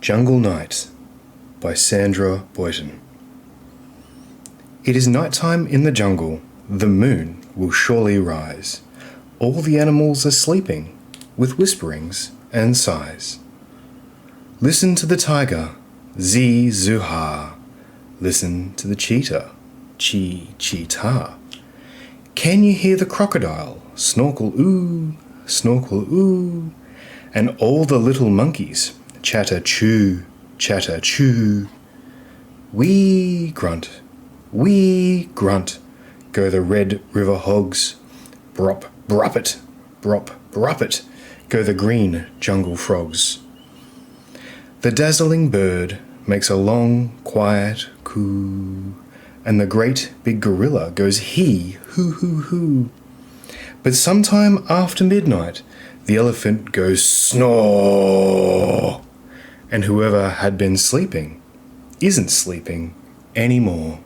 Jungle Night by Sandra, Boynton. It is night time in the jungle. The moon will surely rise. All the animals are sleeping, with whisperings and sighs. Listen to the tiger, zee-zoo-ha. Listen to the cheetah, chee-chee-ta. Can you hear the crocodile, snorkel ooh, and all the little monkeys, chatter choo, wee grunt, go the red river hogs, brop, broppet, go the green jungle frogs. The dazzling bird makes a long, quiet coo, and the great big gorilla goes hee, hoo. But sometime after midnight, the elephant goes snore, and whoever had been sleeping isn't sleeping anymore.